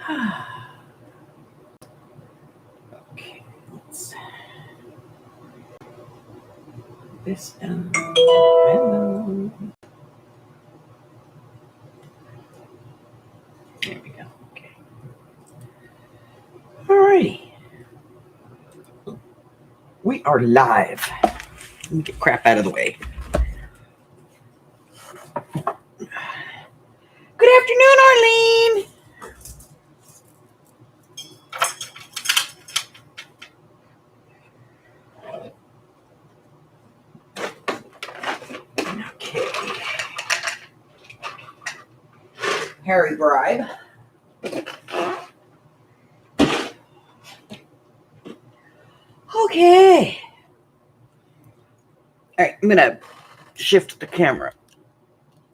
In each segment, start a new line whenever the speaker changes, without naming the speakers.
Okay, let's this down. There we go. Okay. Alrighty. We are live. Let me get crap out of the way. Good afternoon, Arlene. Okay. Harry Bribe. Okay. All right, I'm going to shift the camera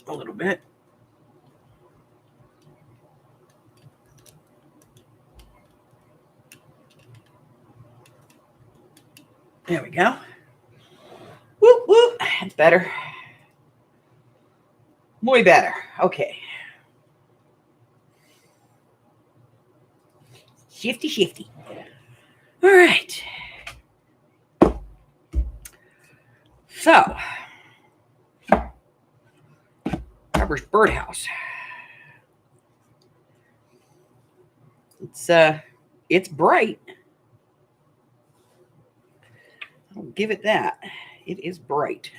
a little bit. There we go. Whoop, whoop. That's better. Muy better. Okay. Shifty. All right. So, Harper's Birdhouse. It's bright. I'll give it that. It is bright.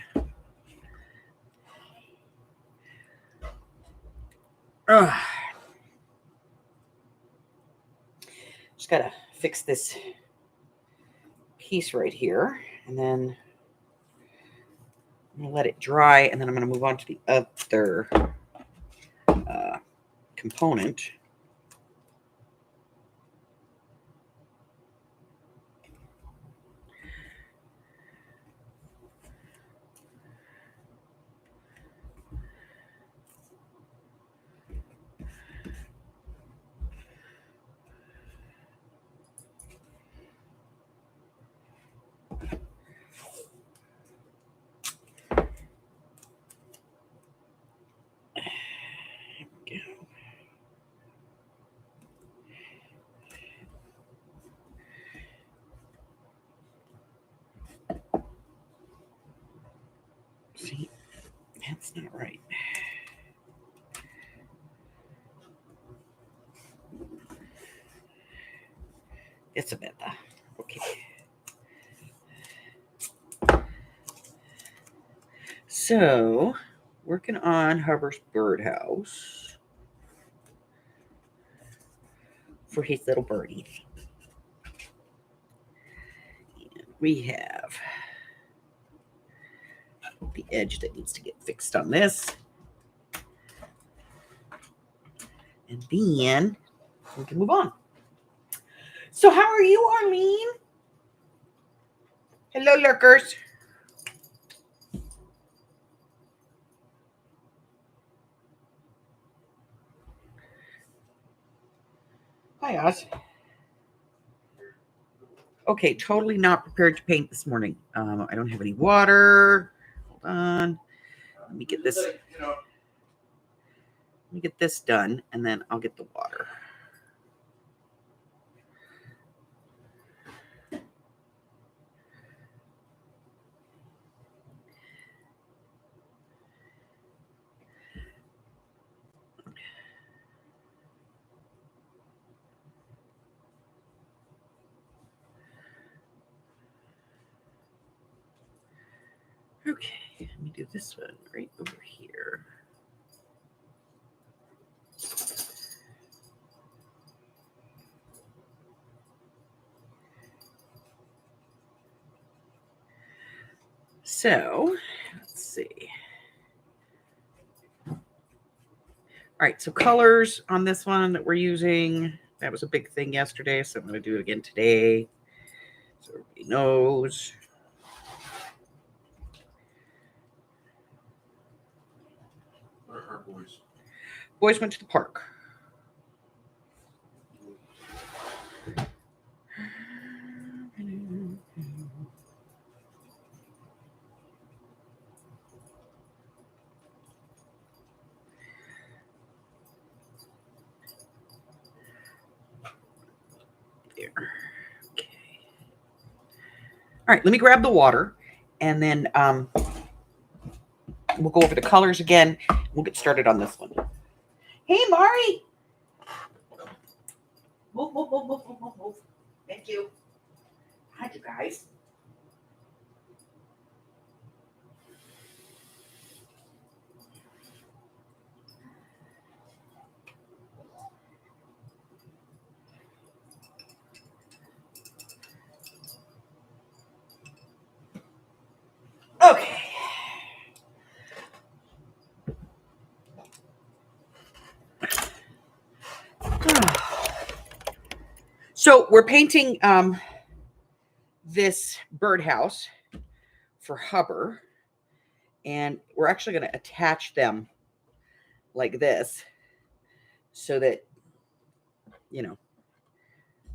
Just gotta fix this piece right here, and then I'm gonna let it dry, and then I'm gonna move on to the other component. See, that's not right. It's a bit okay. So, working on Harper's Birdhouse for his little birdie. And we have the edge that needs to get fixed on this. And then we can move on. So how are you, Arlene? Hello, lurkers. Hi, Oz. Okay, totally not prepared to paint this morning. I don't have any water. Hold on. Let me get this. Let me get this done, and then I'll get the water. Okay, let me do this one right over here. So, let's see. All right, so colors on this one that we're using, that was a big thing yesterday, so I'm going to do it again today so everybody knows.
Where are our boys?
Boys went to the park. here. Okay. All right, let me grab the water, and then we'll go over the colors again. We'll get started on this one. Hey, Mari. Move, move, move, move, move, move, move. Thank you. Hi, you guys. Okay. So we're painting this birdhouse for Hubbard, and we're actually going to attach them like this so that,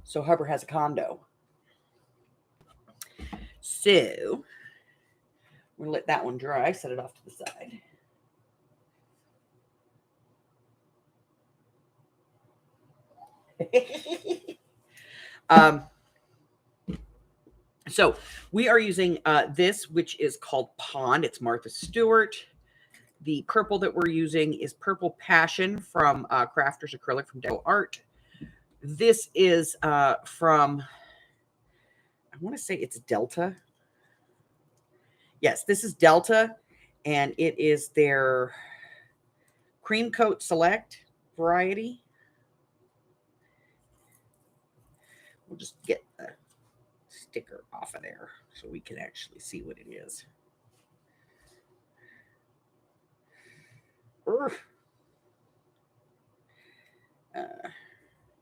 so Hubbard has a condo. So we're going to let that one dry, set it off to the side. So we are using this, which is called Pond. It's Martha Stewart. The purple that we're using is Purple Passion from Crafters Acrylic from Deco Art. This is from, I want to say it's Delta. Yes, this is Delta, and it is their Cream Coat Select variety. We'll just get the sticker off of there so we can actually see what it is.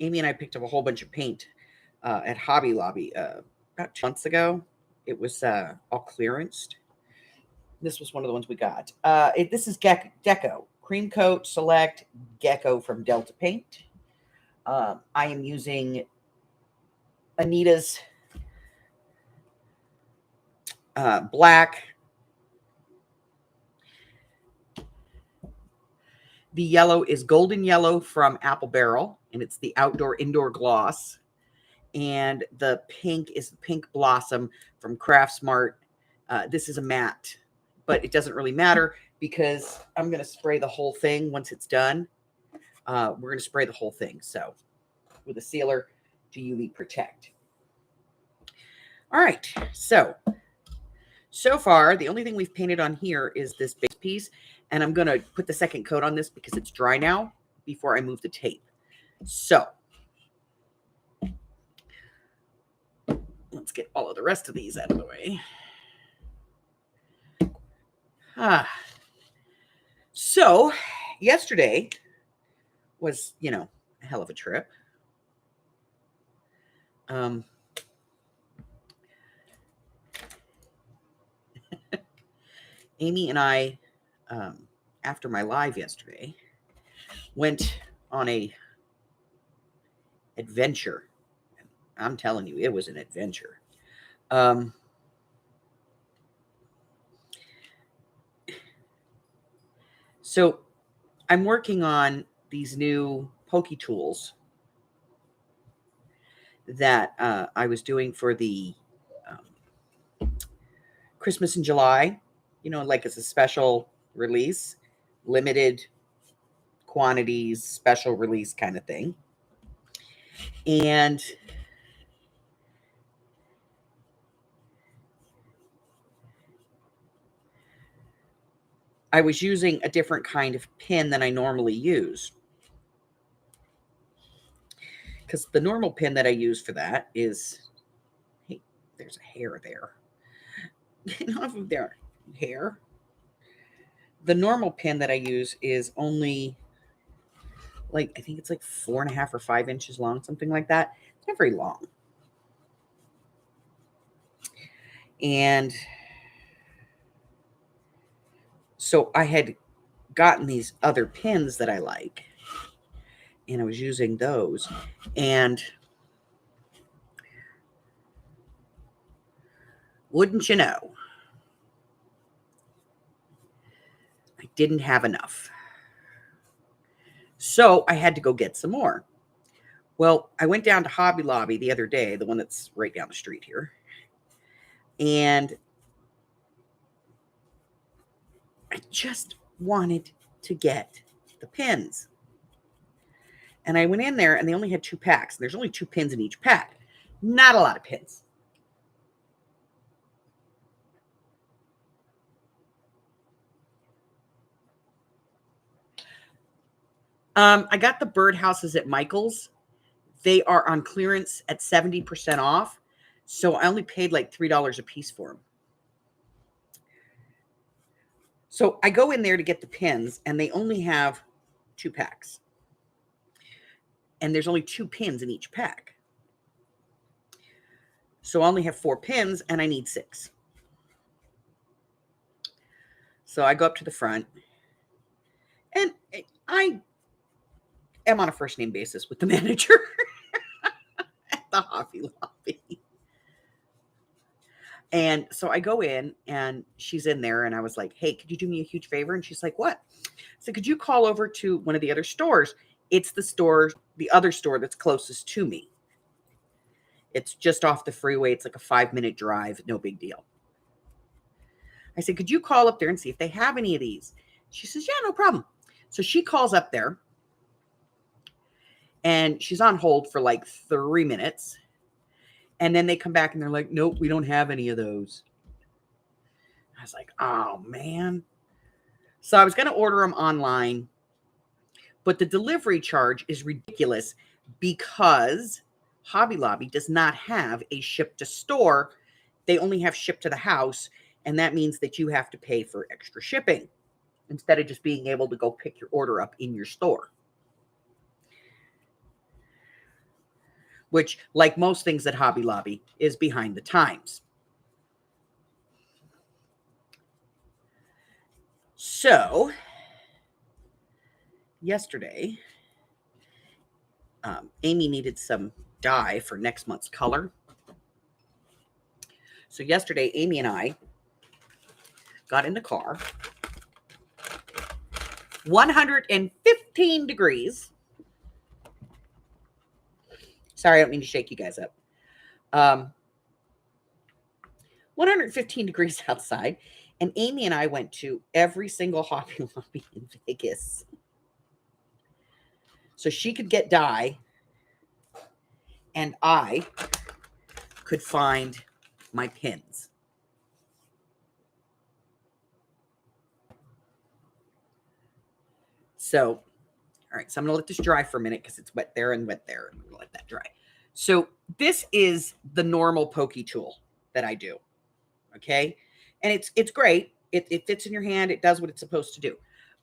Amy and I picked up a whole bunch of paint at Hobby Lobby about 2 months ago. It was all clearanced. This was one of the ones we got. This is Deco Cream Coat Select Gecko from Delta Paint. I am using Anita's black. The yellow is Golden Yellow from Apple Barrel, and it's the Outdoor Indoor Gloss. And the pink is the Pink Blossom from Craft Smart. This is a matte, but it doesn't really matter because I'm going to spray the whole thing once it's done. We're going to spray the whole thing. So with a sealer to UV protect. All right. So far, the only thing we've painted on here is this base piece. And I'm going to put the second coat on this because it's dry now before I move the tape. So let's get all of the rest of these out of the way. So yesterday was, a hell of a trip. Amy and I, after my live yesterday, went on a adventure. I'm telling you, it was an adventure. So I'm working on these new Poke Tools that I was doing for the Christmas in July, like it's a special release, limited quantities, special release kind of thing. And I was using a different kind of pin than I normally use. Because the normal pin that I use for that is, hey, there's a hair there. Get off of there, hair. The normal pin that I use is only I think it's 4.5 or 5 inches long, something like that. It's not very long. And so I had gotten these other pins that I like, and I was using those. And wouldn't you know, I didn't have enough. So I had to go get some more. Well, I went down to Hobby Lobby the other day, the one that's right down the street here, and I just wanted to get the pins. And I went in there and they only had 2 packs. There's only 2 pins in each pack. Not a lot of pins. I got the birdhouses at Michael's. They are on clearance at 70% off. So I only paid like $3 a piece for them. So I go in there to get the pins and they only have 2 packs. And there's only 2 pins in each pack. So I only have 4 pins and I need 6. So I go up to the front and I am on a first name basis with the manager at the Hobby Lobby. And so I go in and she's in there and I was like, hey, could you do me a huge favor? And she's like, what? So could you call over to one of the other stores? It's the other store that's closest to me. It's just off the freeway. It's like a 5-minute drive. No big deal. I said, could you call up there and see if they have any of these? She says, yeah, no problem. So she calls up there and she's on hold for like 3 minutes. And then they come back and they're like, nope, we don't have any of those. I was like, oh, man. So I was going to order them online, but the delivery charge is ridiculous because Hobby Lobby does not have a ship to store. They only have ship to the house. And that means that you have to pay for extra shipping instead of just being able to go pick your order up in your store. Which, like most things at Hobby Lobby, is behind the times. So, yesterday, Amy needed some dye for next month's color. So yesterday, Amy and I got in the car. 115 degrees. Sorry, I don't mean to shake you guys up. 115 degrees outside. And Amy and I went to every single Hobby Lobby in Vegas so she could get dye and I could find my pins. So, all right, so I'm going to let this dry for a minute because it's wet there and wet there. I'm going to let that dry. So this is the normal pokey tool that I do, okay? And it's great. It fits in your hand. It does what it's supposed to do.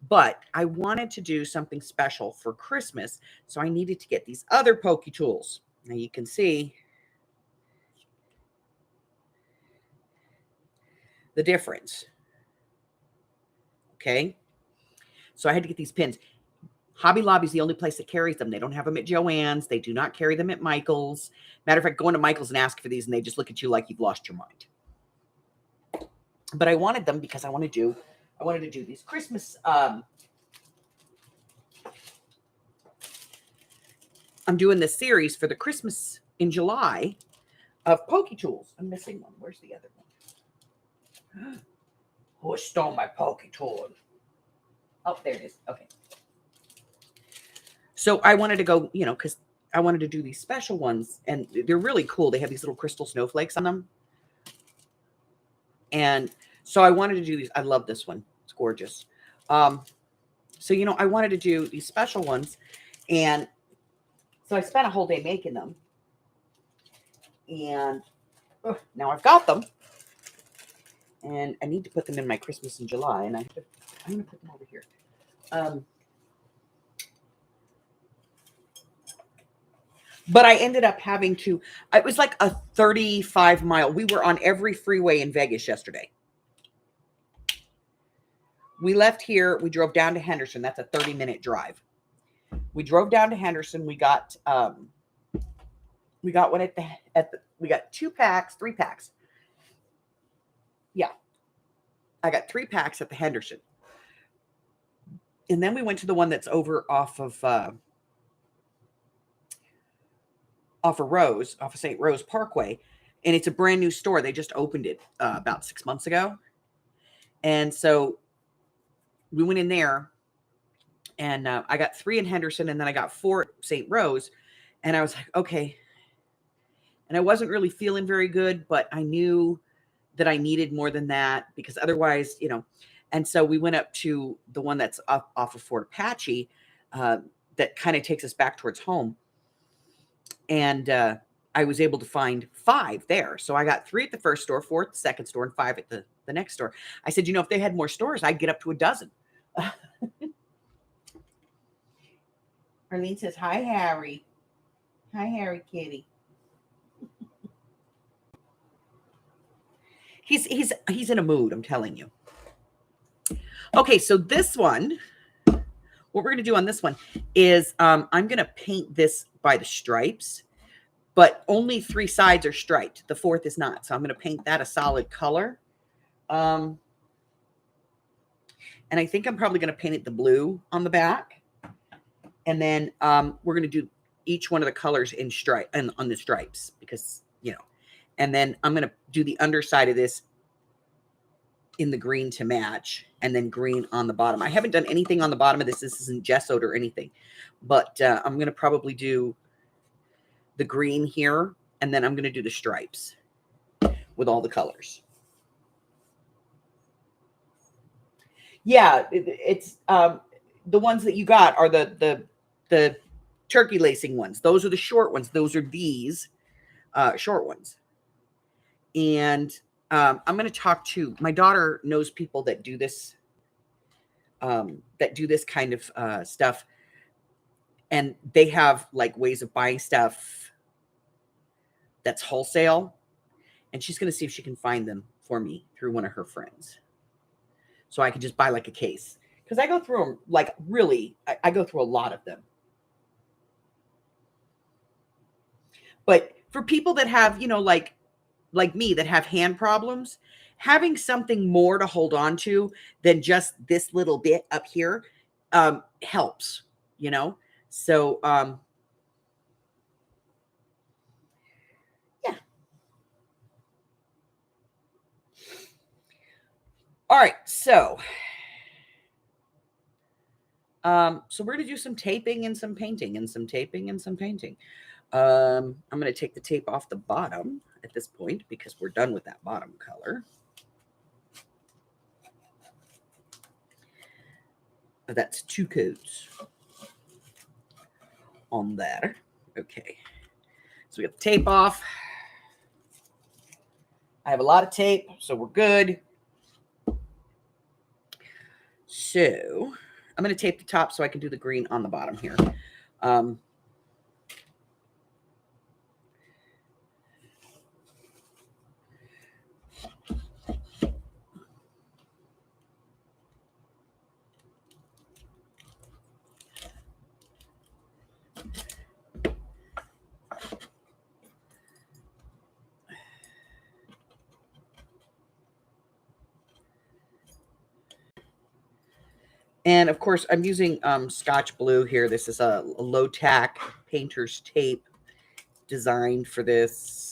But I wanted to do something special for Christmas, so I needed to get these other pokey tools. Now you can see the difference, okay? So I had to get these pins. Hobby Lobby is the only place that carries them. They don't have them at Joann's. They do not carry them at Michael's. Matter of fact, go into Michael's and ask for these, and they just look at you like you've lost your mind. But I wanted them because I wanted to do these Christmas. I'm doing this series for the Christmas in July of pokey tools. I'm missing one. Where's the other one? Oh, I stole my pokey tool. Oh, there it is. Okay. So I wanted to go, because I wanted to do these special ones, and they're really cool. They have these little crystal snowflakes on them. And so I wanted to do these. I love this one. It's gorgeous. So, I wanted to do these special ones. And so I spent a whole day making them. And now I've got them. And I need to put them in my Christmas in July. And I'm going to put them over here. But I ended up having to, it was like a 35-mile. We were on every freeway in Vegas yesterday. We left here. We drove down to Henderson. That's a 30-minute drive. We drove down to Henderson. We got one we got 2 packs, 3 packs. Yeah. I got 3 packs at the Henderson. And then we went to the one that's over off of off of St. Rose Parkway, and it's a brand new store. They just opened it about 6 months ago. And so we went in there, and I got 3 in Henderson, and then I got 4 at St. Rose. And I was like, okay. And I wasn't really feeling very good, but I knew that I needed more than that, because otherwise, and so we went up to the one that's off of Fort Apache, that kind of takes us back towards home. And I was able to find 5 there. So I got 3 at the first store, 4 at the second store, and 5 at the next store. I said, if they had more stores, I'd get up to a dozen. Arlene says, hi, Harry. Hi, Harry Kitty. He's in a mood, I'm telling you. Okay, so this one, what we're going to do on this one is I'm going to paint this by the stripes, but only 3 sides are striped. The 4th is not. So I'm going to paint that a solid color. And I think I'm probably going to paint it the blue on the back. And then we're going to do each one of the colors in stripe and on the stripes, because, and then I'm going to do the underside of this in the green to match, and then green on the bottom. I haven't done anything on the bottom of this. This isn't gessoed or anything, but I'm going to probably do the green here, and then I'm going to do the stripes with all the colors. Yeah, it's the ones that you got are the turkey lacing ones. Those are the short ones. Those are these short ones. And I'm going to talk to my daughter. Knows people that do this kind of stuff, and they have like ways of buying stuff that's wholesale, and she's going to see if she can find them for me through one of her friends, so I can just buy like a case, because I go through them, like, really, I go through a lot of them. But for people that have, like me, that have hand problems, having something more to hold on to than just this little bit up here helps, So, yeah. All right. So we're going to do some taping and some painting and some taping and some painting. I'm going to take the tape off the bottom at this point, because we're done with that bottom color. That's 2 coats on there. Okay. So we got the tape off. I have a lot of tape, so we're good. So I'm going to tape the top so I can do the green on the bottom here. And of course, I'm using Scotch Blue here. This is a low tack painter's tape designed for this.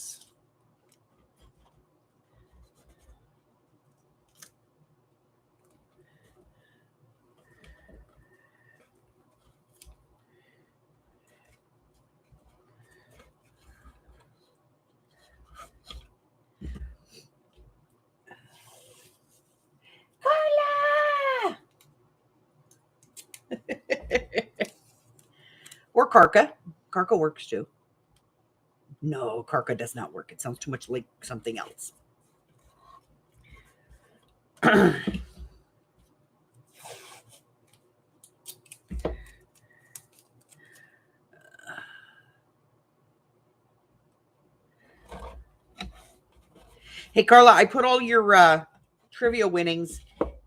Or Carca. Carca works too. No, Carca does not work. It sounds too much like something else. Hey, Carla, I put all your trivia winnings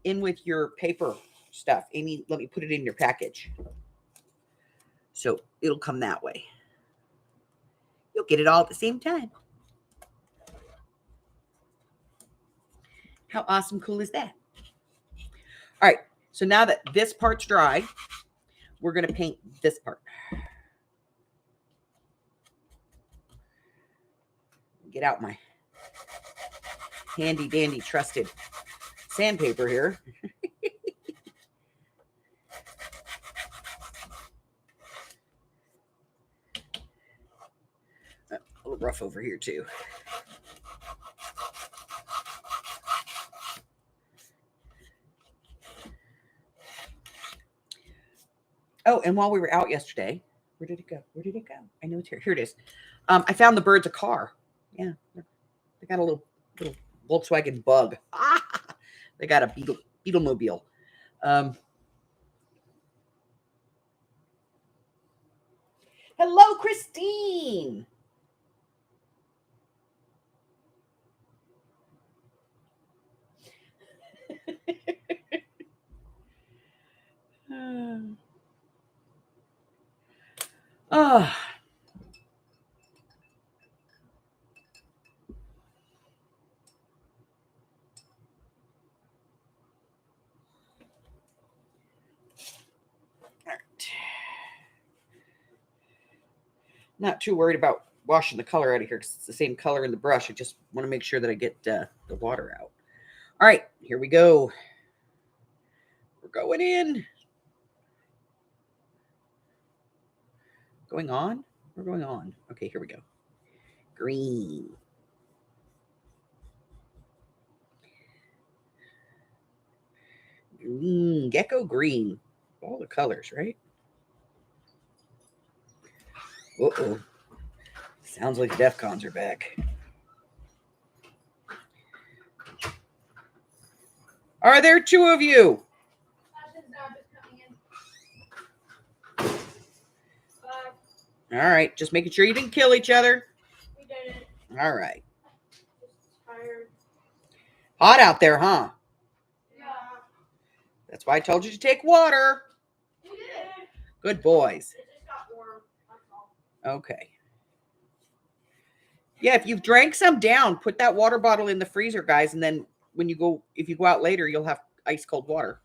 in with your paper stuff. Amy, let me put it in your package. So it'll come that way. You'll get it all at the same time. How awesome cool is that? All right. So now that this part's dry, we're going to paint this part. get out my handy dandy trusted sandpaper here. A little rough over here too. Oh, and while we were out yesterday, where did it go? Where did it go? I know it's here. Here it is. I found the birds a car. Yeah, they got a little Volkswagen Bug. They got a Beetlemobile. Hello, Christine. Oh. All right. Not too worried about washing the color out of here because it's the same color in the brush. I just want to make sure that I get the water out. All right, here we go. We're going in. Going on? We're going on. Okay, here we go. Green. Green. Gecko green. All the colors, right? Uh-oh. Sounds like DEFCONs are back. Are there two of you? All right, just making sure you didn't kill each other.
We didn't.
All right.
Just tired.
Hot out there, huh?
Yeah.
That's why I told you to take water.
We did.
Good boys.
It just got warm. That's all.
Okay. Yeah, if you've drank some down, put that water bottle in the freezer, guys, and then when you go, if you go out later, you'll have ice cold water.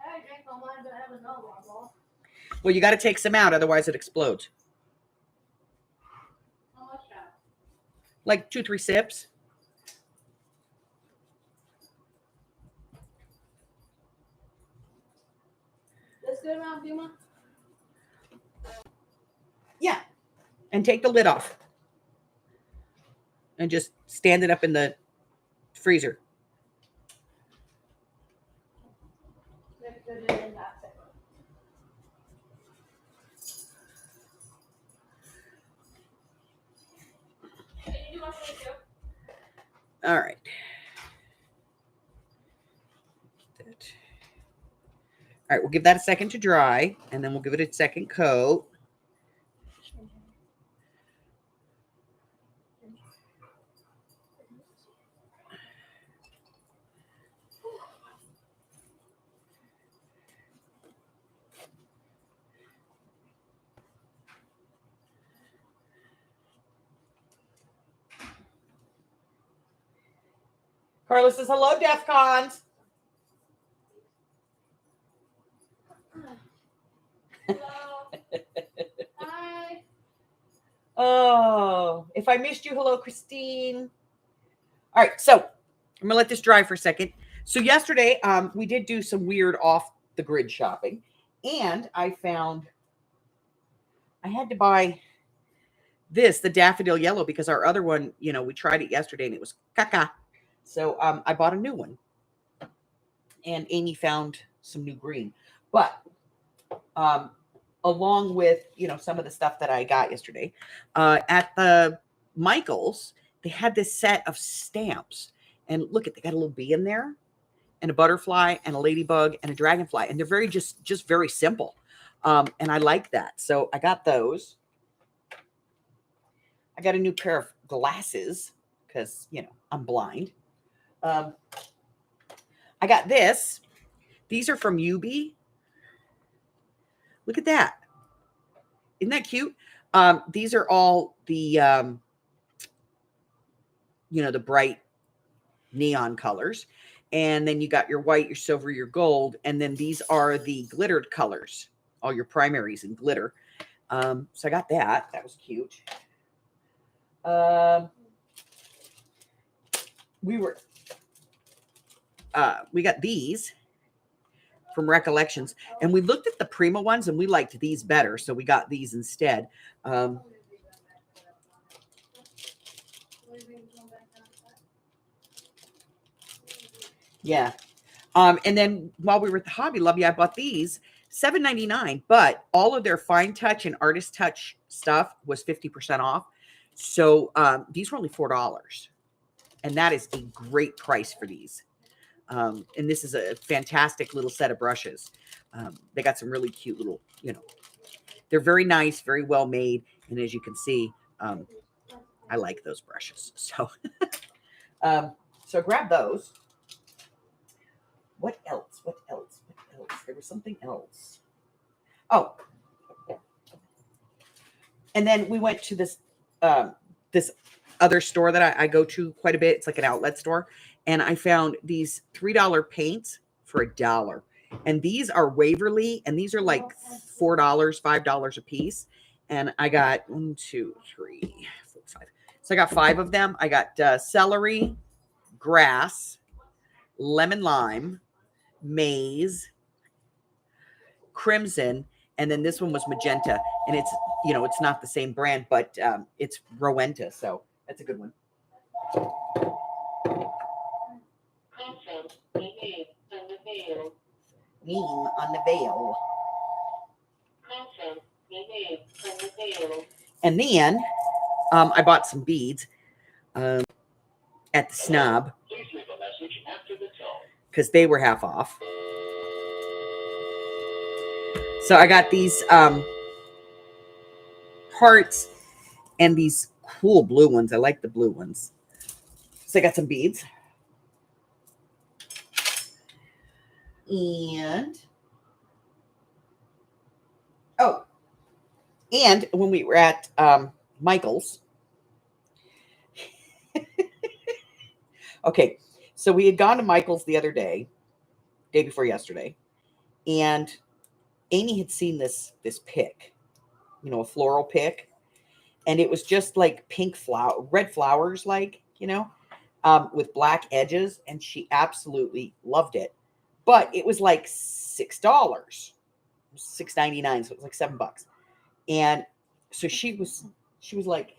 I drank all mine, but I have another bottle.
Well, you got to take some out, otherwise it explodes.
How much that?
Like 2-3 sips.
This good amount, Duma?
Yeah. And take the lid off. And just stand it up in the freezer.
Maybe put it in that thing. Can you do one for me too?
All right. All right, we'll give that a second to dry, and then we'll give it a second coat. Carlos says, hello, DEFCONs.
Hello. Hi.
Oh, if I missed you, hello, Christine. All right, so I'm gonna let this dry for a second. So yesterday, we did do some weird off the grid shopping, and I found I had to buy this, the daffodil yellow, because our other one, you know, we tried it yesterday and it was caca. So I bought a new one, and Amy found some new green, but along with, you know, some of the stuff that I got yesterday at the Michaels, they had this set of stamps, and look at, they got a little bee in there and a butterfly and a ladybug and a dragonfly, and they're very just very simple, and I like that, so I got those. I got a new pair of glasses because, you know, I'm blind. I got this. These are from Yubi. Look at that. Isn't that cute? These are all the, you know, the bright neon colors. And then you got your white, your silver, your gold. And then these are the glittered colors, all your primaries in glitter. So I got that. That was cute. we got these from Recollections, and we looked at the Prima ones and we liked these better, so we got these instead. Yeah. And then while we were at the Hobby Lobby, I bought these $7.99, but all of their Fine Touch and Artist Touch stuff was 50% off. So these were only $4, and that is a great price for these. And this is a fantastic little set of brushes. They got some really cute little, they're very nice, very well made. And as you can see, I like those brushes. So, so grab those. What else? What else? What else? There was something else. Oh. And then we went to this this other store that I go to quite a bit. It's like an outlet store. And I found these $3 paints for $1. And these are Waverly, and these are like $4, $5 a piece. And I got 1, 2, 3, 4, 5. So I got 5 of them. I got celery, grass, lemon lime, maize, crimson, and then this one was magenta. And it's, it's not the same brand, but it's Rowenta. So that's a good one. Name on the veil. And then I bought some beads at the Snob because they were half off. So I got these hearts and these cool blue ones. I like the blue ones. So I got some beads. And and when we were at Michael's, okay, so we had gone to Michael's the other day before yesterday, and Amy had seen this pick, a floral pick, and it was just like red flowers, with black edges, and she absolutely loved it. But it was like $6, $6.99, so it was like $7. And so she was like,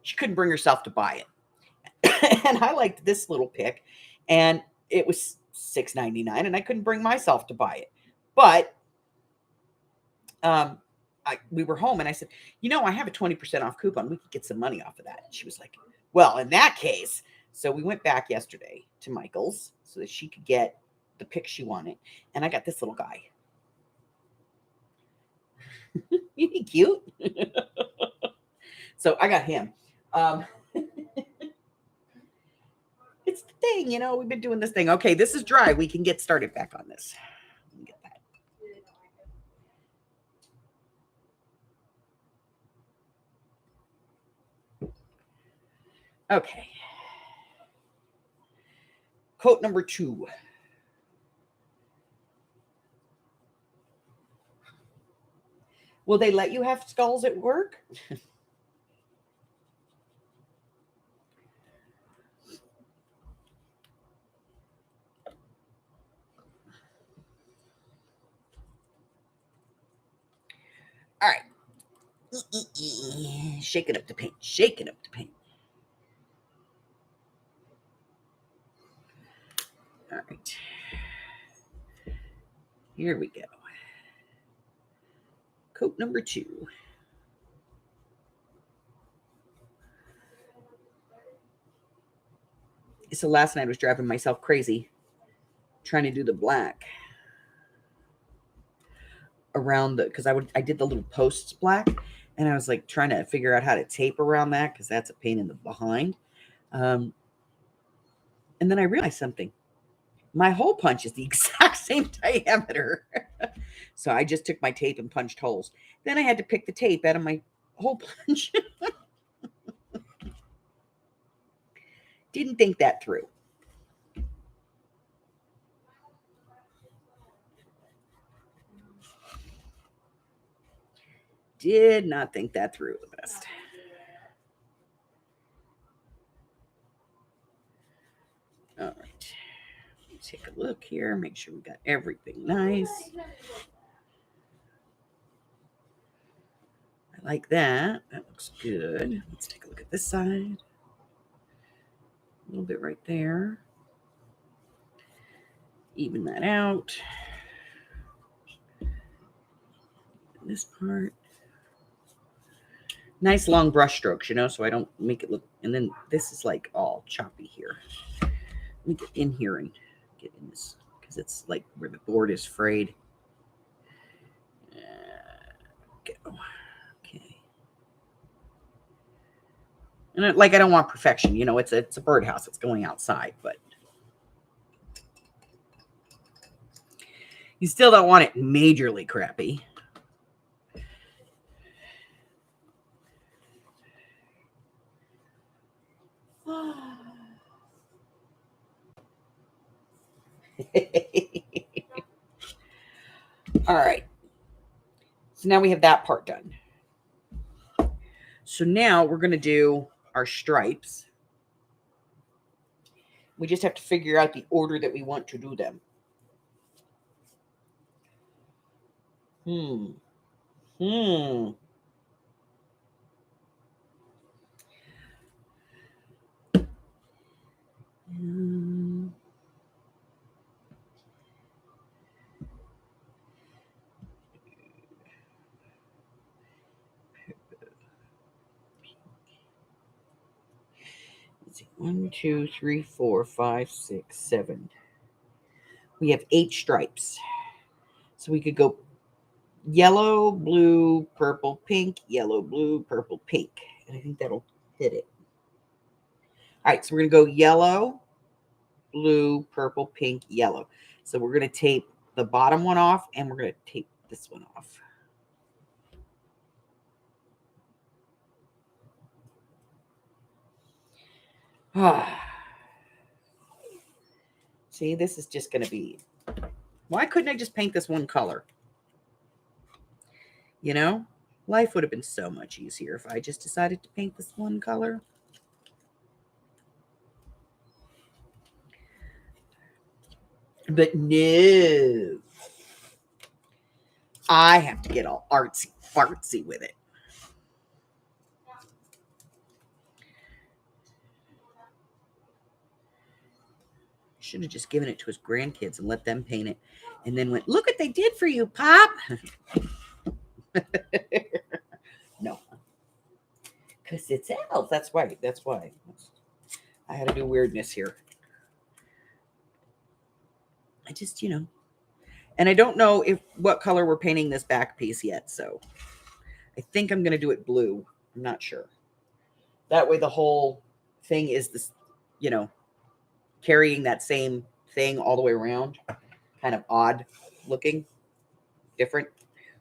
she couldn't bring herself to buy it. And I liked this little pick, and it was $6.99, and I couldn't bring myself to buy it. But we were home, and I said, I have a 20% off coupon. We could get some money off of that. And she was like, well, in that case. So we went back yesterday to Michael's so that she could get the pick she wanted. And I got this little guy. Isn't he cute? So I got him. It's the thing, we've been doing this thing. Okay, this is dry. We can get started back on this. Let me get that. Okay. Quote number 2. Will they let you have skulls at work? All right. Shake it up to paint. Shake it up to paint. All right. Here we go. Coat number 2. So last night I was driving myself crazy trying to do the black around because I did the little posts black, and I was like trying to figure out how to tape around that because that's a pain in the behind. And then I realized something. My hole punch is the exact same diameter. So I just took my tape and punched holes. Then I had to pick the tape out of my hole punch. Didn't think that through. Did not think that through the best. look here, make sure we got everything nice. I like that. That looks good. Let's take a look at this side. A little bit right there. Even that out. This part. Nice long brush strokes, you know, so I don't make it look, and then this is like all choppy here. Let me get in here and get in this, because it's like where the board is frayed. Go. Okay. And I don't want perfection, you know, it's a birdhouse, it's going outside, but you still don't want it majorly crappy. All right. So now we have that part done. So now we're going to do our stripes. We just have to figure out the order that we want to do them. Let's see. 1, 2, 3, 4, 5, 6, 7. We have 8 stripes. So we could go yellow, blue, purple, pink, yellow, blue, purple, pink. And I think that'll fit it. All right, so we're going to go yellow, blue, purple, pink, yellow. So we're going to tape the bottom one off, and we're going to tape this one off. See, this is just going to be... Why couldn't I just paint this one color? You know, life would have been so much easier if I just decided to paint this one color. But no. I have to get all artsy-fartsy with it. Should have just given it to his grandkids and let them paint it. And then went, look what they did for you, Pop. No. Because it's elves. That's right. That's why. I had to do weirdness here. I just, you know. And I don't know what color we're painting this back piece yet. So I think I'm going to do it blue. I'm not sure. That way the whole thing is this, you know, carrying that same thing all the way around. Kind of odd looking. Different.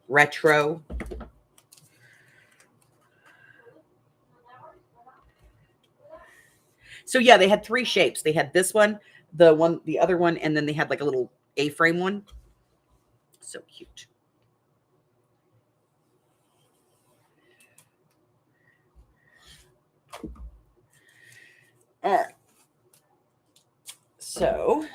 Retro. So yeah, they had 3 shapes. They had this one, the other one, and then they had like a little A-frame one. So cute. All right. So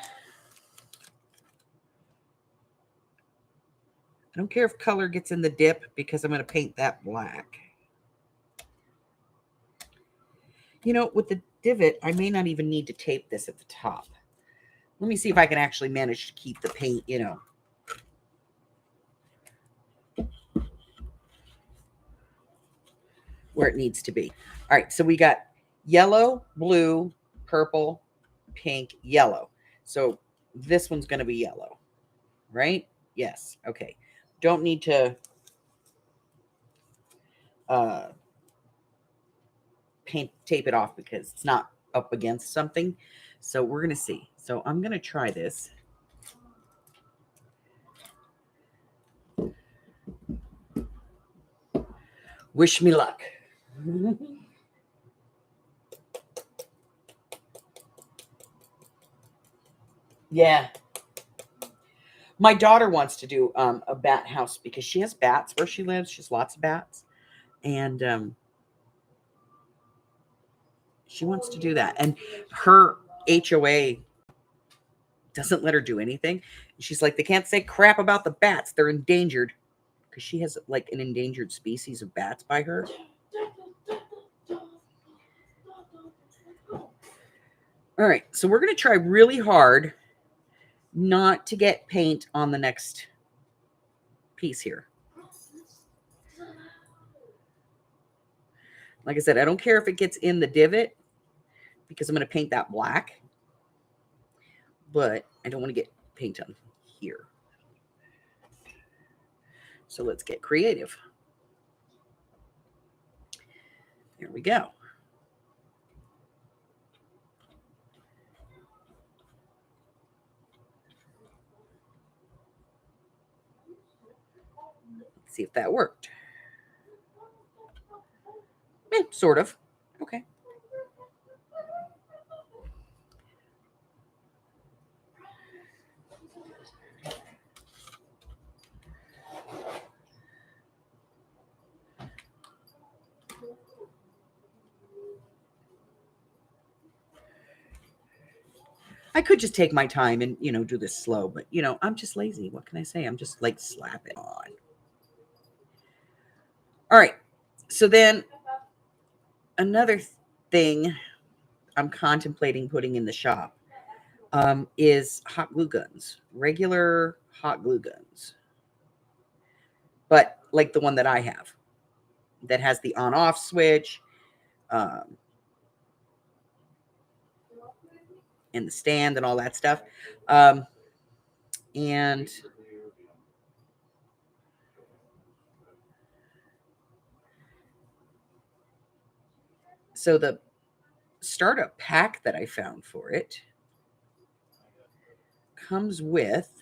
I don't care if color gets in the dip because I'm going to paint that black. You know, with the divot, I may not even need to tape this at the top. Let me see if I can actually manage to keep the paint, you know. Where it needs to be. All right, so we got yellow, blue, purple, pink, yellow. So this one's going to be yellow, right? Yes. Okay. Don't need to tape it off because it's not up against something. So we're going to see. So I'm going to try this. Wish me luck. Yeah. My daughter wants to do a bat house because she has bats where she lives. She has lots of bats. And she wants to do that. And her HOA doesn't let her do anything. She's like, they can't say crap about the bats. They're endangered. Because she has like an endangered species of bats by her. All right, so we're going to try really hard not to get paint on the next piece here. Like I said, I don't care if it gets in the divot because I'm going to paint that black. But I don't want to get paint on here. So let's get creative. There we go. Let's see if that worked. Sort of. Okay. I could just take my time and, do this slow, but, I'm just lazy. What can I say? I'm just like, slap it on. All right. So then another thing I'm contemplating putting in the shop is hot glue guns, regular hot glue guns. But like the one that I have that has the on-off switch and the stand and all that stuff. And so the startup pack that I found for it comes with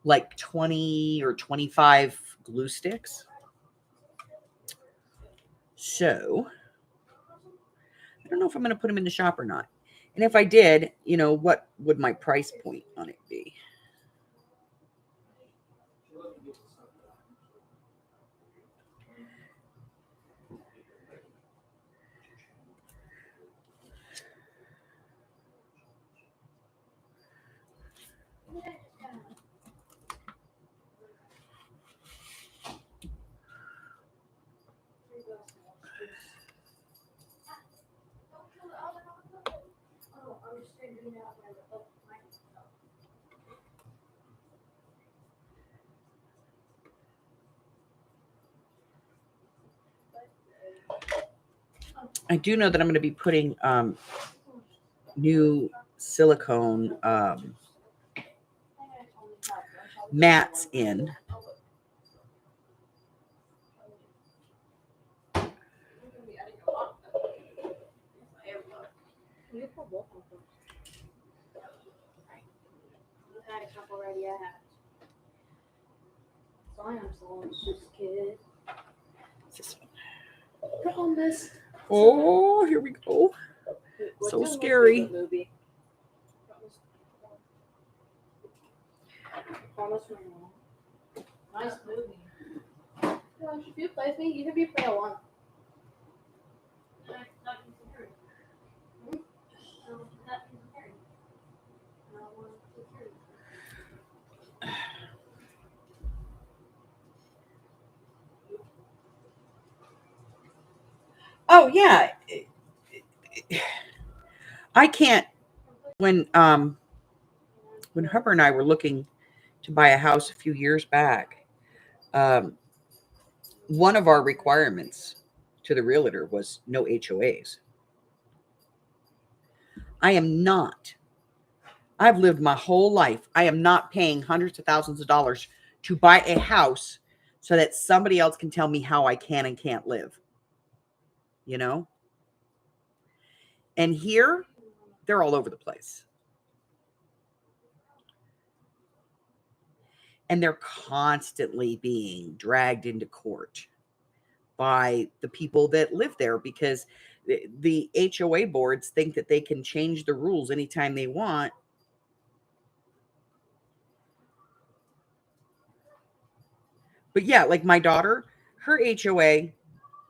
like 20 or 25 glue sticks. So I don't know if I'm going to put them in the shop or not. And if I did, what would my price point on it be? I do know that I'm going to be putting new silicone mats in.
Already, I have. So I am so just kid.
This one.
Put on this.
Oh, here we go. So scary.
Movie? Nice movie. Gosh, if you play with me, even if you play alone.
Oh yeah. I can't when Hubbard and I were looking to buy a house a few years back, one of our requirements to the realtor was no HOAs. I've lived my whole life. I am not paying hundreds of thousands of dollars to buy a house so that somebody else can tell me how I can and can't live. And here, they're all over the place. And they're constantly being dragged into court by the people that live there because the HOA boards think that they can change the rules anytime they want. But yeah, like my daughter, her HOA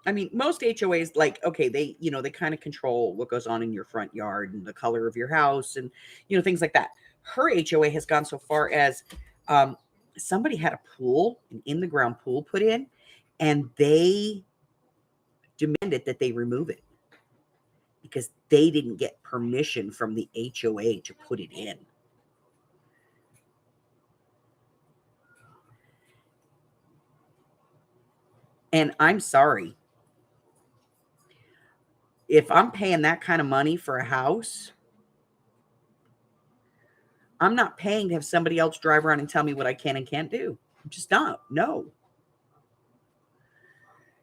I mean, most HOAs, like, okay, they, they kind of control what goes on in your front yard and the color of your house and, things like that. Her HOA has gone so far as um, somebody had a pool, an in the ground pool put in, and they demanded that they remove it because they didn't get permission from the HOA to put it in. And I'm sorry. If I'm paying that kind of money for a house, I'm not paying to have somebody else drive around and tell me what I can and can't do. I'm just not. No.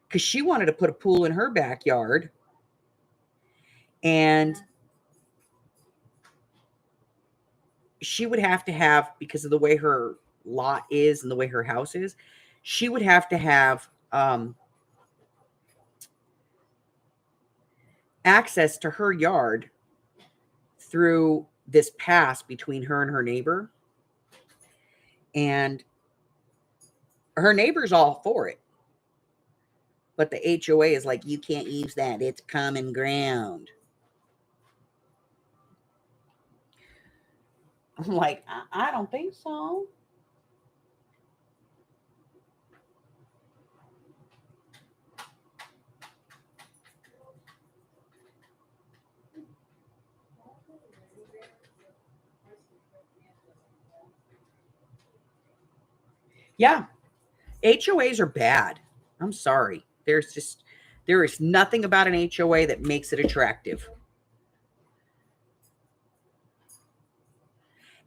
Because she wanted to put a pool in her backyard. And she would have to have, because of the way her lot is and the way her house is, she would have to have access to her yard through this pass between her and her neighbor. And her neighbor's all for it. But the HOA is like, you can't use that. It's common ground. I'm like, I don't think so. Yeah. HOAs are bad. I'm sorry. There is nothing about an HOA that makes it attractive.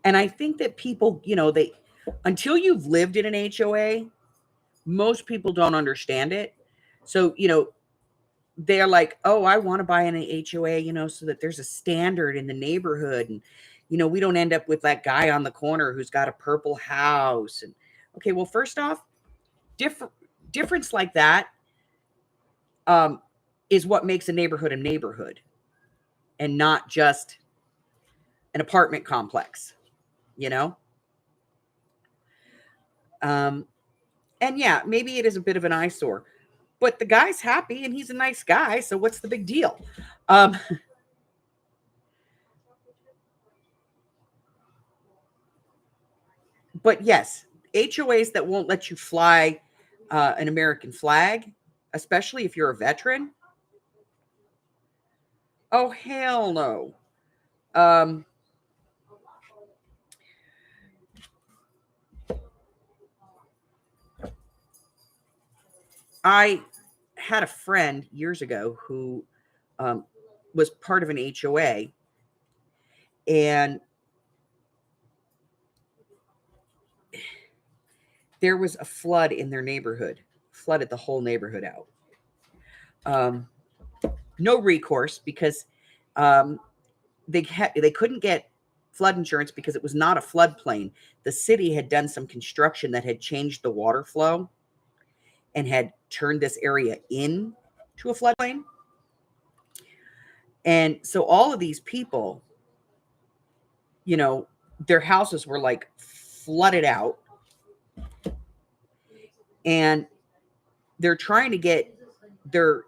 And I think that people, until you've lived in an HOA, most people don't understand it. So, they're like, oh, I want to buy in an HOA, so that there's a standard in the neighborhood. And, we don't end up with that guy on the corner who's got a purple house. And okay, well, first off, difference like that is what makes a neighborhood and not just an apartment complex, and yeah, maybe it is a bit of an eyesore, but the guy's happy and he's a nice guy. So what's the big deal? But yes, HOAs that won't let you fly an American flag, especially if you're a veteran. Oh, hell no. I had a friend years ago who was part of an HOA, and there was a flood in their neighborhood, flooded the whole neighborhood out. No recourse because they couldn't get flood insurance because it was not a floodplain. The city had done some construction that had changed the water flow and had turned this area in to a floodplain. And so all of these people, their houses were like flooded out, and they're trying to get their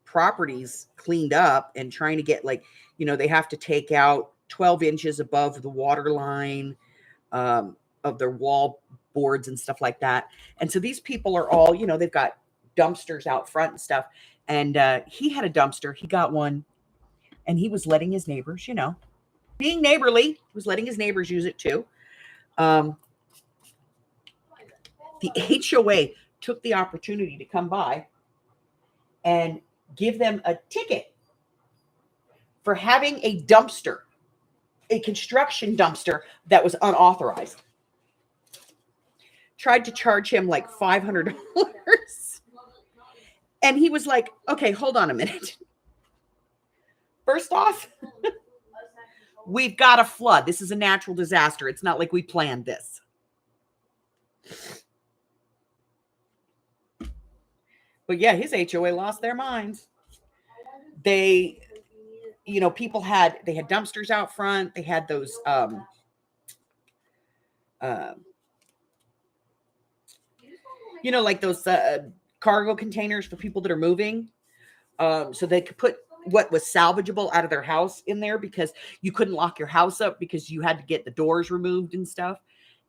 properties cleaned up and trying to get they have to take out 12 inches above the water line of their wall boards and stuff like that. And so these people are all, they've got dumpsters out front and stuff. And he had a dumpster. He got one, and he was letting his neighbors, being neighborly, was letting his neighbors use it too. The HOA took the opportunity to come by and give them a ticket for having a dumpster, a construction dumpster that was unauthorized. Tried to charge him like $500. And he was like, okay, hold on a minute. First off, we've got a flood. This is a natural disaster. It's not like we planned this. But yeah, his HOA lost their minds. They, people had dumpsters out front. They had those, like those cargo containers for people that are moving. So they could put what was salvageable out of their house in there, because you couldn't lock your house up because you had to get the doors removed and stuff.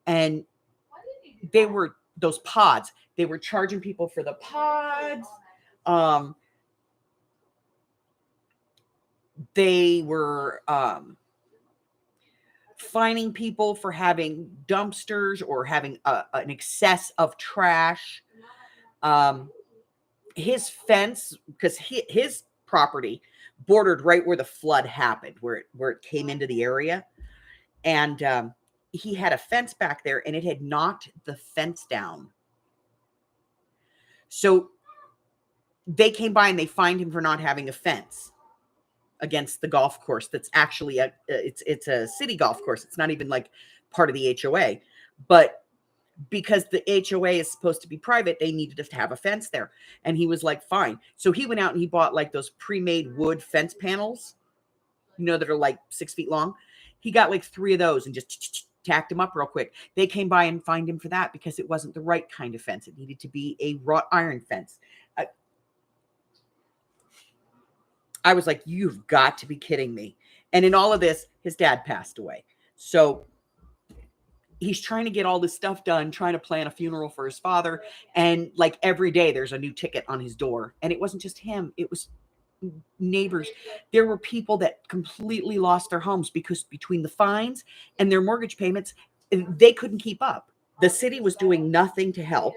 And they were those pods. They were charging people for the pods. They were fining people for having dumpsters or having an excess of trash. His fence, because his property bordered right where the flood happened, where it came into the area, and he had a fence back there, and it had knocked the fence down. So they came by and they fined him for not having a fence against the golf course. That's actually it's a city golf course. It's not even like part of the HOA, but because the HOA is supposed to be private, they needed to have a fence there. And he was like, fine. So he went out and he bought like those pre-made wood fence panels, that are like 6 feet long. He got like 3 of those and just tacked them up real quick. They came by and fined him for that because it wasn't the right kind of fence. It needed to be a wrought iron fence. I was like, you've got to be kidding me. And in all of this, his dad passed away. So he's trying to get all this stuff done, trying to plan a funeral for his father. And like every day there's a new ticket on his door. And it wasn't just him. It was neighbors. There were people that completely lost their homes because between the fines and their mortgage payments, they couldn't keep up. The city was doing nothing to help.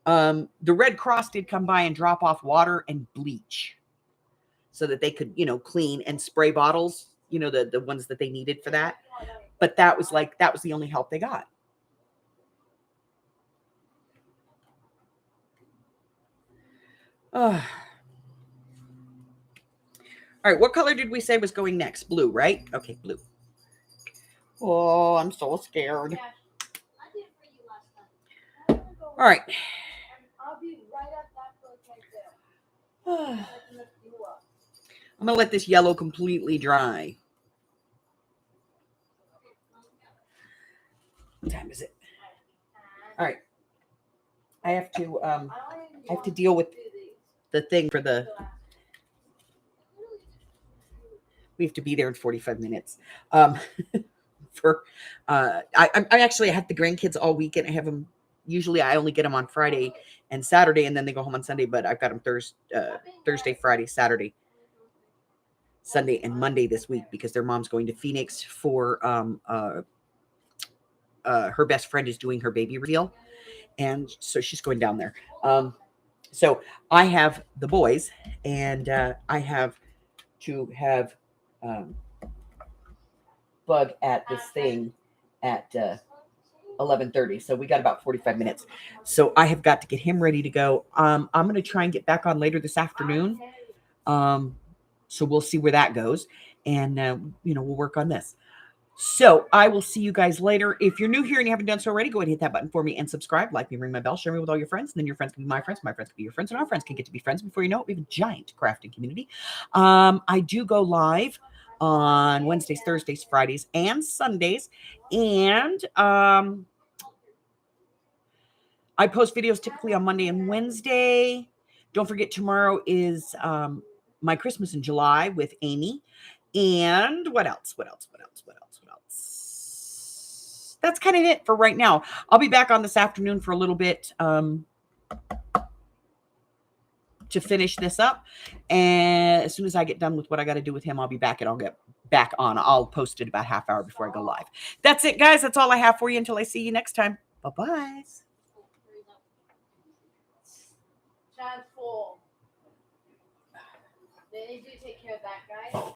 The Red Cross did come by and drop off water and bleach so that they could, clean and spray bottles, the ones that they needed for that. But that was the only help they got. All right, what color did we say was going next? Blue, right? Okay, blue. Oh, I'm so scared. All right.
I'll be right at that place right there.
I'm going to let this yellow completely dry. What time is it? All right. I have to deal with the thing for we have to be there in 45 minutes. I actually have the grandkids all weekend. I have them. Usually I only get them on Friday and Saturday, and then they go home on Sunday, but I've got them Thursday, Friday, Saturday, Sunday, and Monday this week because their mom's going to Phoenix for her best friend is doing her baby reveal. And so she's going down there. So I have the boys, and I have to have Bug at this thing at 11:30. So we got about 45 minutes. So I have got to get him ready to go. I'm going to try and get back on later this afternoon. So we'll see where that goes. And, we'll work on this. So I will see you guys later. If you're new here and you haven't done so already, go ahead and hit that button for me and subscribe, like me, ring my bell, share me with all your friends. And then your friends can be my friends can be your friends, and our friends can get to be friends. Before you know it, we have a giant crafting community. I do go live on Wednesdays, Thursdays, Fridays, and Sundays. And I post videos typically on Monday and Wednesday. Don't forget, tomorrow is my Christmas in July with Amy. And what else? That's kind of it for right now. I'll be back on this afternoon for a little bit to finish this up. And as soon as I get done with what I got to do with him, I'll be back and I'll get back on. I'll post it about half hour before I go live. That's it, guys. That's all I have for you until I see you next time. Bye-bye.
Chad full. They need to take care of that guy.